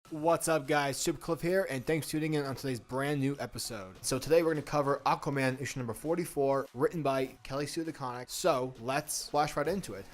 What's up, guys? SuperCliff here, and thanks for tuning in on today's brand new episode. So today we're going to cover Aquaman issue number 44, written by Kelly Sue DeConnick. So let's splash right into it.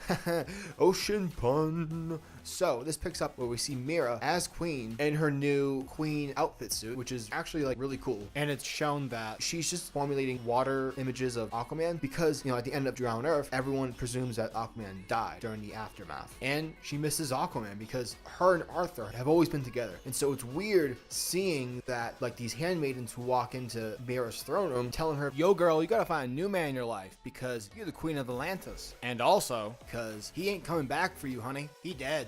Ocean pun. So this picks up where we see Mera as Queen in her new Queen outfit suit, which is actually like really cool. And it's shown that she's just formulating water images of Aquaman because, you know, at the end of Drowned Earth, everyone presumes that Aquaman died during the aftermath. And she misses Aquaman because her and Arthur have always been together. And so it's weird seeing that, like, these handmaidens who walk into Mera's throne room telling her, yo girl, you gotta find a new man in your life because you're the Queen of Atlantis. And also because he ain't coming back for you, honey. He dead.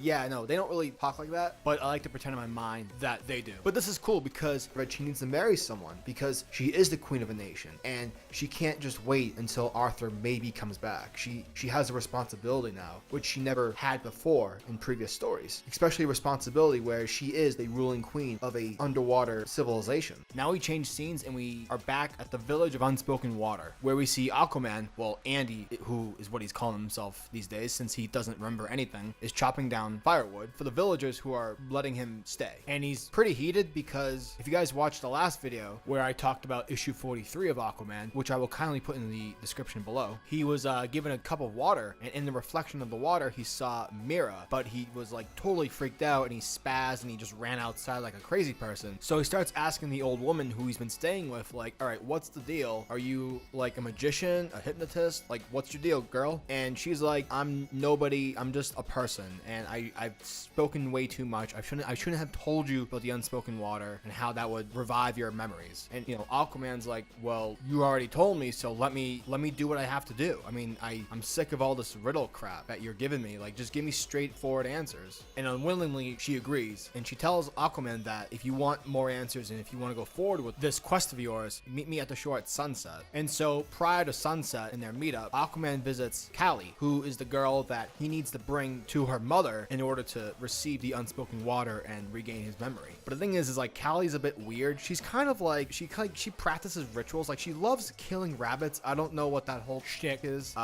Yeah, no, they don't really talk like that, but I like to pretend in my mind that they do. But this is cool because she needs to marry someone because she is the queen of a nation and she can't just wait until Arthur maybe comes back. She has a responsibility now, which she never had before in previous stories, especially a responsibility where she is the ruling queen of a underwater civilization. Now we change scenes and we are back at the village of Unspoken Water, where we see Aquaman, well, Andy, who is what he's calling himself these days since he doesn't remember anything, is chopping down firewood for the villagers who are letting him stay. And he's pretty heated because if you guys watched the last video where I talked about issue 43 of Aquaman, which I will kindly put in the description below, he was given a cup of water, and in the reflection of the water he saw Mera, but he was like totally freaked out and he spazzed and he just ran outside like a crazy person. So he starts asking the old woman who he's been staying with, like, all right, what's the deal? Are you like a magician, a hypnotist? Like, what's your deal, girl? And she's like, I'm nobody, I'm just a person, and I've spoken way too much. I shouldn't have told you about the unspoken water and how that would revive your memories. And, you know, Aquaman's like, well, you already told me, so let me do what I have to do. I mean, I'm sick of all this riddle crap that you're giving me. Like, just give me straightforward answers. And unwillingly, she agrees, and she tells Aquaman that if you want more answers and if you want to go forward with this quest of yours, meet me at the shore at sunset. And so prior to sunset in their meetup, Aquaman visits Callie, who is the girl that he needs to bring to her mother in order to receive the unspoken water and regain his memory. But the thing is like, Callie's a bit weird. She's kind of like, she practices rituals. Like, she loves killing rabbits. I don't know what that whole shtick is.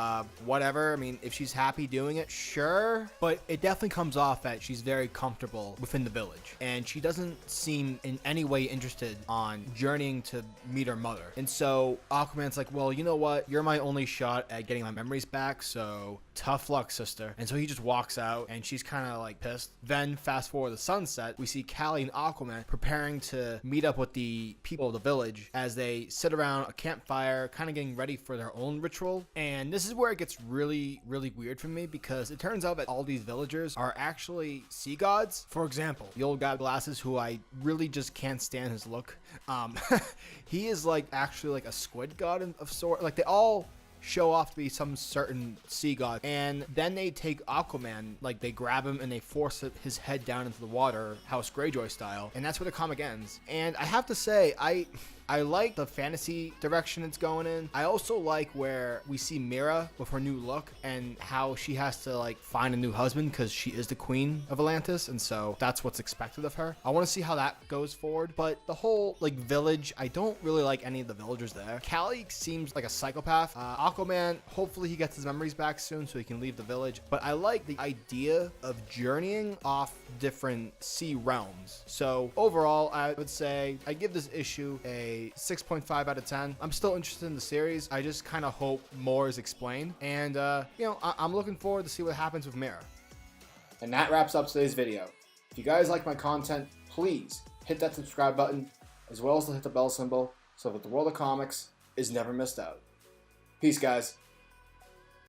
Whatever. I mean, if she's happy doing it, sure. But it definitely comes off that she's very comfortable within the village. And she doesn't seem in any way interested on journeying to meet her mother. And so Aquaman's like, well, you know what? You're my only shot at getting my memories back. So tough luck, sister. And so he just walks out and she's kind of like pissed. Then fast forward to sunset, we see Callie and Aquaman preparing to meet up with the people of the village as they sit around a campfire, kind of getting ready for their own ritual. And this is where it gets really, really weird for me because it turns out that all these villagers are actually sea gods. For example, the old guy with glasses, who I really just can't stand his look. He is like actually like a squid god of sort. Like, they all show off to be some certain sea god, and then they take Aquaman, like they grab him and they force his head down into the water, House Greyjoy style, and that's where the comic ends. And I have to say, I like the fantasy direction it's going in. I also like where we see Mera with her new look and how she has to like find a new husband because she is the Queen of Atlantis, and so that's what's expected of her. I want to see how that goes forward. But the whole like village, I don't really like any of the villagers there. Callie seems like a psychopath. Aquaman, hopefully he gets his memories back soon so he can leave the village. But I like the idea of journeying off different sea realms. So overall, I would say I give this issue a 6.5 out of 10. I'm still interested in the series. I just kind of hope more is explained. And, you know, I'm looking forward to see what happens with Mera. And that wraps up today's video. If you guys like my content, please hit that subscribe button, as well as hit the bell symbol, so that the world of comics is never missed out. Peace, guys.